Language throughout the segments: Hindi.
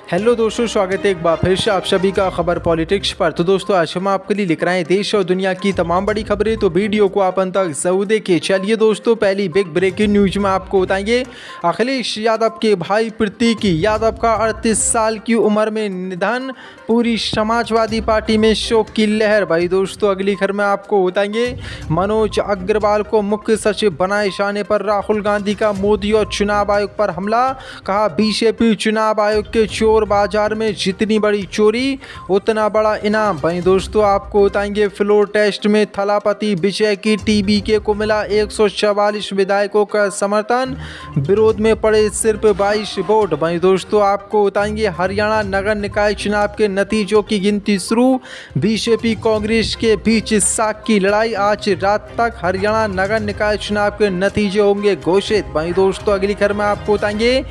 हेलो दोस्तों, स्वागत है एक बार फिर से आप सभी का खबर पॉलिटिक्स पर। तो दोस्तों, आज हम आपके लिए लिख रहे हैं देश और दुनिया की तमाम बड़ी खबरें, तो वीडियो को आप अंत तक जरूर देखिए। चलिए दोस्तों, पहली बिग ब्रेकिंग न्यूज में आपको बताएंगे अखिलेश यादव के भाई प्रतीक यादव का 38 साल की उम्र में निधन, पूरी समाजवादी पार्टी में शोक की लहर। भाई दोस्तों, अगली खबर में आपको बताएंगे मनोज अग्रवाल को मुख्य सचिव बनाए जाने पर राहुल गांधी का मोदी और चुनाव आयोग पर हमला। कहा बीजेपी चुनाव आयोग के चोर बाजार में जितनी बड़ी चोरी उतना बड़ा इनाम। भाई दोस्तों, आपको बताएंगे फ्लोर टेस्ट में थलापति विजय की टीबीके को मिला 144 विधायकों का समर्थन, विरोध में पड़े सिर्फ 22 वोट। भाई दोस्तों, आपको बताएंगे हरियाणा नगर निकाय चुनाव के नतीजों की गिनती शुरू, बीजेपी कांग्रेस के बीच साख की लड़ाई। आज रात तक हरियाणा नगर निकाय चुनाव के नतीजे होंगे घोषित। भाई दोस्तों, अगली खबर में आपको बताएंगे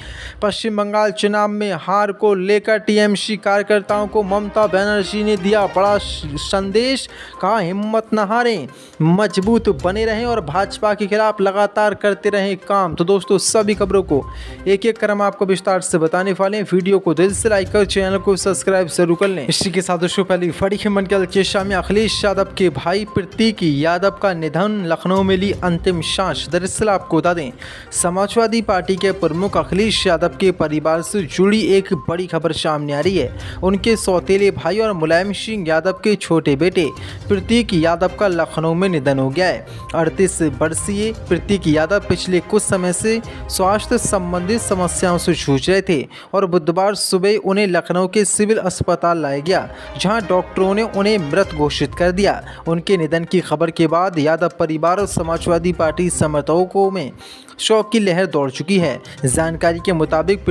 पश्चिम बंगाल चुनाव में हार को लेकर टीएमसी कार्यकर्ताओं को ममता बनर्जी ने दिया बड़ा संदेश। कहा हिम्मत न हारें, मजबूत बने रहें और भाजपा के खिलाफ लगातार करते रहें काम। तो दोस्तों, सभी खबरों को एक एक क्रम आपको विस्तार से बताने वाले हैं। वीडियो को दिल से लाइक कर चैनल को सब्सक्राइब जरूर कर लें। इसी के साथ दोस्तों, पहली बड़ी खबर कल केशा में अखिलेश यादव के भाई प्रतीक यादव का निधन, लखनऊ में ली अंतिम सांस। दरअसल आपको बता दें, समाजवादी पार्टी के प्रमुख अखिलेश यादव के परिवार से जुड़ी एक बड़ी खबर सामने आ रही है। उनके सौतेले भाई और मुलायम सिंह यादव के छोटे बेटे प्रतीक यादव का लखनऊ में निधन हो गया है। 38 वर्षीय प्रतीक यादव पिछले कुछ समय से स्वास्थ्य संबंधित समस्याओं से जूझ रहे थे और बुधवार सुबह उन्हें लखनऊ के सिविल अस्पताल लाया गया, जहां डॉक्टरों ने उन्हें मृत घोषित कर दिया। उनके निधन की खबर के बाद यादव परिवार और समाजवादी पार्टी समर्थकों में शोक की लहर दौड़ चुकी है। जानकारी के मुताबिक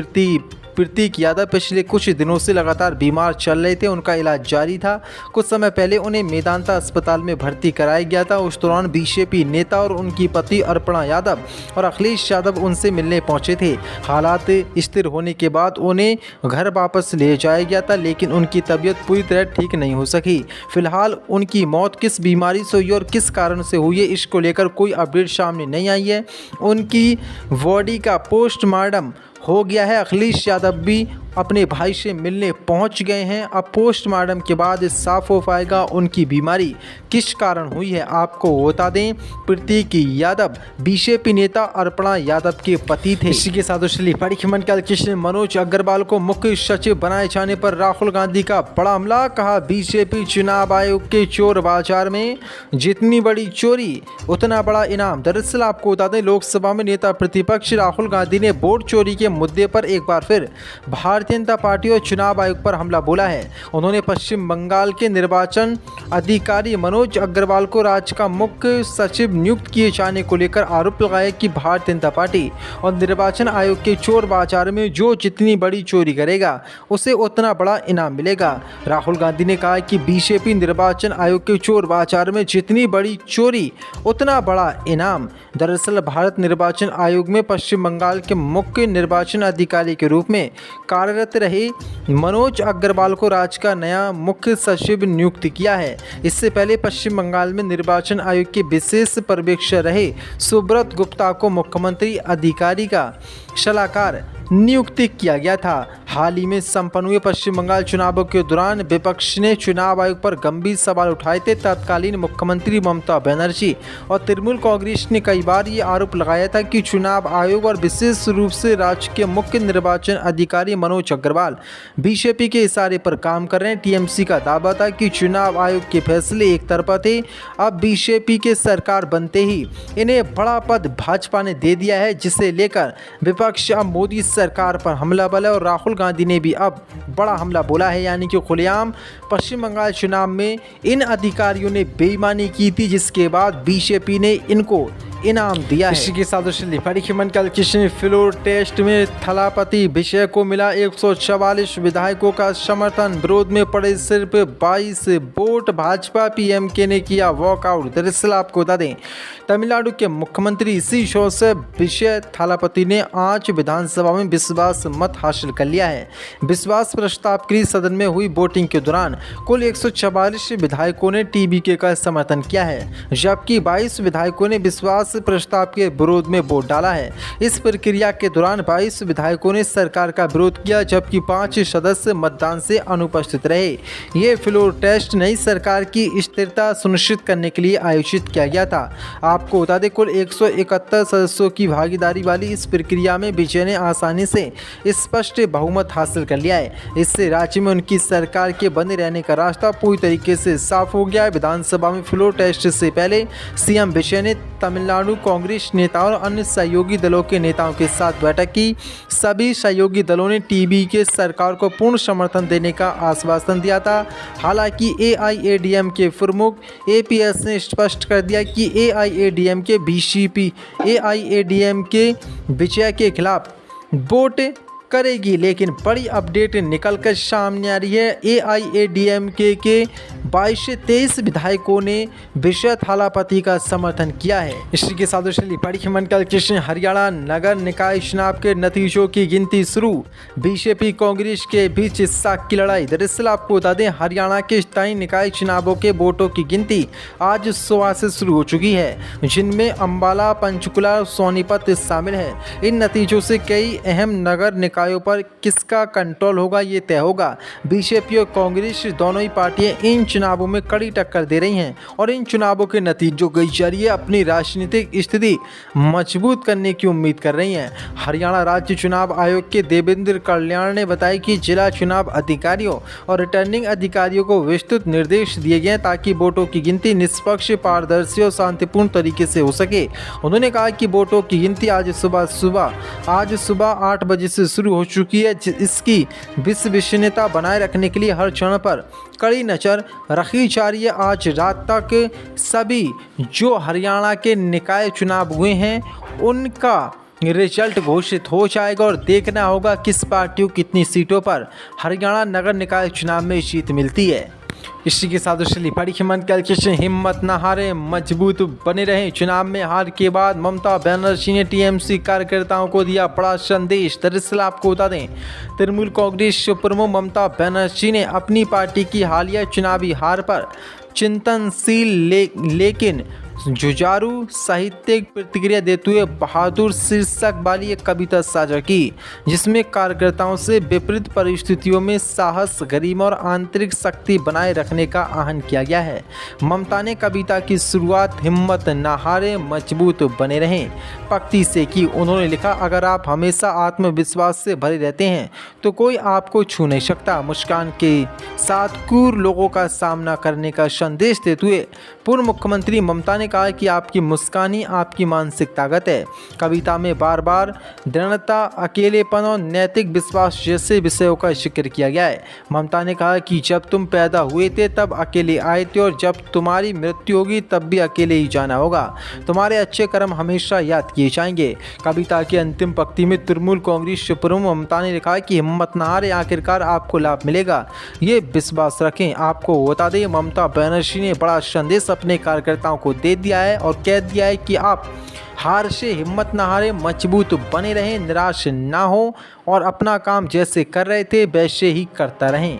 प्रतीक यादव पिछले कुछ दिनों से लगातार बीमार चल रहे थे। उनका इलाज जारी था। कुछ समय पहले उन्हें मेदांता अस्पताल में भर्ती कराया गया था। उस दौरान बीजेपी नेता और उनकी पति अर्पणा यादव और अखिलेश यादव उनसे मिलने पहुंचे थे। हालात स्थिर होने के बाद उन्हें घर वापस ले जाया गया था, लेकिन उनकी तबीयत पूरी तरह ठीक नहीं हो सकी। फिलहाल उनकी मौत किस बीमारी से हुई और किस कारण से हुई है, इसको लेकर कोई अपडेट सामने नहीं आई है। उनकी बॉडी का पोस्टमार्टम हो गया है। अखिलेश यादव भी अपने भाई से मिलने पहुंच गए हैं। अब पोस्टमार्टम के बाद साफ हो पाएगा उनकी बीमारी किस कारण हुई है। आपको बता दें, प्रतीक यादव बीजेपी नेता अर्पणा यादव के पति थे। इसी के साथ बड़ी खबर कल किसने मनोज अग्रवाल को मुख्य सचिव बनाए जाने पर राहुल गांधी का बड़ा हमला। कहा बीजेपी चुनाव आयोग के चोर बाजार में जितनी बड़ी चोरी उतना बड़ा इनाम। दरअसल आपको बता दें, लोकसभा में नेता प्रतिपक्ष राहुल गांधी ने वोट चोरी के मुद्दे पर एक बार फिर भारतीय जनता पार्टी और चुनाव आयोग पर हमला बोला है। उन्होंने पश्चिम बंगाल के निर्वाचन अधिकारी मनोज अग्रवाल को राज्य का मुख्य सचिव नियुक्त किए जाने को लेकर आरोप लगाया कि भारतीय जनता पार्टी और निर्वाचन आयोग के चोर बाजार में जो जितनी बड़ी चोरी करेगा उसे उतना बड़ा इनाम मिलेगा। राहुल गांधी ने कहा कि बीजेपी निर्वाचन आयोग के चोर बाजार में जितनी बड़ी चोरी उतना बड़ा इनाम। दरअसल भारत निर्वाचन आयोग में पश्चिम बंगाल के मुख्य निर्वाचन अधिकारी के रूप में कार्यरत रहे मनोज अग्रवाल को राज्य का नया मुख्य सचिव नियुक्त किया है। इससे पहले पश्चिम बंगाल में निर्वाचन आयोग के विशेष पर्यवेक्षक रहे सुब्रत गुप्ता को मुख्यमंत्री अधिकारी का सलाहकार नियुक्त किया गया था। हाल ही में संपन्न हुए पश्चिम बंगाल चुनावों के दौरान विपक्ष ने चुनाव आयोग पर गंभीर सवाल उठाए थे। तत्कालीन मुख्यमंत्री ममता बनर्जी और तृणमूल कांग्रेस ने कई बार ये आरोप लगाया था कि चुनाव आयोग और विशेष रूप से राज्य के मुख्य निर्वाचन अधिकारी मनोज अग्रवाल बीजेपी के इशारे पर काम कर रहे हैं। टीएमसी का दावा था कि चुनाव आयोग के फैसले एक तरफा थे। अब बीजेपी के सरकार बनते ही इन्हें बड़ा पद भाजपा ने दे दिया है, जिसे लेकर विपक्ष अब मोदी सरकार पर हमला बोला और राहुल गांधी ने भी अब बड़ा हमला बोला है। यानी कि खुलेआम पश्चिम बंगाल चुनाव में इन अधिकारियों ने बेईमानी की थी, जिसके बाद बीजेपी ने इनको इनाम दिया है। इसी के साथ बड़ी खबर कल किसने फ्लोर टेस्ट में थलापति विजय को मिला 144 विधायकों का समर्थन, विरोध में पड़े सिर्फ 22 वोट, भाजपा पीएमके ने किया वॉकआउट। दरअसल आपको बता दें, तमिलनाडु के मुख्यमंत्री सी जोसेफ विजय थालापति ने आज विधानसभा में विश्वास मत हासिल कर लिया है। विश्वास प्रस्ताव के लिए सदन में हुई वोटिंग के दौरान कुल 144 विधायकों ने टीबीके का समर्थन किया है, जबकि 22 विधायकों ने विश्वास प्रस्ताव के विरोध में वोट डाला है। इस प्रक्रिया के दौरान 22 विधायकों ने सरकार का विरोध किया, जबकि 5 सदस्य मतदान से अनुपस्थित रहे। ये फ्लोर टेस्ट नई सरकार की स्थिरता सुनिश्चित करने के लिए आयोजित किया गया था। आपको बता दें, कुल 171 सदस्यों की भागीदारी वाली इस प्रक्रिया में विजय ने आसानी से स्पष्ट बहुमत हासिल कर लिया है। इससे राज्य में उनकी सरकार के बने रहने का रास्ता पूरी तरीके से साफ हो गया है। विधानसभा में फ्लोर टेस्ट से पहले सीएम विजय ने तमिलनाडु कांग्रेस नेताओं और अन्य सहयोगी दलों के नेताओं के साथ बैठक की। सभी सहयोगी दलों ने टीबीके सरकार को पूर्ण समर्थन देने का आश्वासन दिया था। हालांकि एआईएडीएमके प्रमुख एपीएस ने स्पष्ट कर दिया कि एआईएडीएमके बीजेपी एआईएडीएमके विजय के खिलाफ वोट करेगी, लेकिन बड़ी अपडेट निकलकर सामने आ रही है। एआईएडीएमके के 22 से 23 विधायकों ने विजय थालापति का समर्थन किया है। इसी के साथ बड़ी मंडल कृष्ण हरियाणा नगर निकाय चुनाव के नतीजों की गिनती शुरू। बीजेपी कांग्रेस के बीच साख की लड़ाई। दरअसल आपको बता दें, हरियाणा के स्थानीय निकाय चुनावों के वोटों की गिनती आज सुबह से शुरू हो चुकी है, जिनमें अंबाला, पंचकुला और सोनीपत शामिल है। इन नतीजों से कई अहम नगर निकायों पर किसका कंट्रोल होगा ये तय होगा। बीजेपी और कांग्रेस दोनों ही पार्टियां इन चुनावों में कड़ी टक्कर दे रही हैं और इन चुनावों के नतीजों के जरिए अपनी राजनीतिक स्थिति मजबूत करने की उम्मीद कर रही हैं। हरियाणा राज्य चुनाव आयोग के देवेंद्र कल्याण ने बताया कि जिला चुनाव अधिकारियों और रिटर्निंग अधिकारियों को विस्तृत निर्देश दिए गए हैं ताकि वोटों की गिनती निष्पक्ष, पारदर्शी और शांतिपूर्ण तरीके से हो सके। उन्होंने कहा कि वोटों की गिनती आज सुबह 8 बजे से शुरू हो चुकी है। इसकी विश्वसनीयता बनाए रखने के लिए हर क्षण पर कड़ी नज़र रखी जा रही है। आज रात तक सभी जो हरियाणा के निकाय चुनाव हुए हैं उनका रिजल्ट घोषित हो जाएगा और देखना होगा किस पार्टी को कितनी सीटों पर हरियाणा नगर निकाय चुनाव में जीत मिलती है। इसी के साथ बड़ी कृष्ण हिम्मत न हारे, मजबूत बने रहें। चुनाव में हार के बाद ममता बनर्जी ने टीएमसी कार्यकर्ताओं को दिया बड़ा संदेश। दरअसल आपको बता दें, तृणमूल कांग्रेस प्रमुख ममता बनर्जी ने अपनी पार्टी की हालिया चुनावी हार पर चिंतनशील लेकिन जुझारू साहित्यिक प्रतिक्रिया देते हुए बहादुर शीर्षक वाली एक कविता साझा की, जिसमें कार्यकर्ताओं से विपरीत परिस्थितियों में साहस, गरिमा और आंतरिक शक्ति बनाए रखने का आह्वान किया गया है। ममता ने कविता की शुरुआत हिम्मत न हारे, मजबूत बने रहें पंक्ति से की। उन्होंने लिखा, अगर आप हमेशा आत्मविश्वास से भरे रहते हैं तो कोई आपको छू नहीं सकता। मुस्कान के साथ क्रूर लोगों का सामना करने का संदेश देते हुए पूर्व मुख्यमंत्री ममता ने कहा कि आपकी मुस्कान ही आपकी मानसिक ताकत है। कविता में बार बार दृढ़ता, अकेलेपन और नैतिक विश्वास जैसे विषयों का जिक्र किया गया है। ममता ने कहा कि जब तुम पैदा हुए थे तब अकेले आए थे और जब तुम्हारी मृत्यु होगी तब भी अकेले ही जाना होगा। तुम्हारे अच्छे कर्म हमेशा याद किए जाएंगे। कविता की अंतिम पंक्ति में तृणमूल कांग्रेस प्रमुख ममता ने लिखा कि हिम्मत न हारे, आखिरकार आपको लाभ मिलेगा, ये विश्वास रखें। आपको बता दें, ममता बनर्जी ने बड़ा संदेश अपने कार्यकर्ताओं को दे दिया है और कह दिया है कि आप हार से हिम्मत न हारे, मजबूत बने रहें, निराश ना हो और अपना काम जैसे कर रहे थे वैसे ही करता रहें।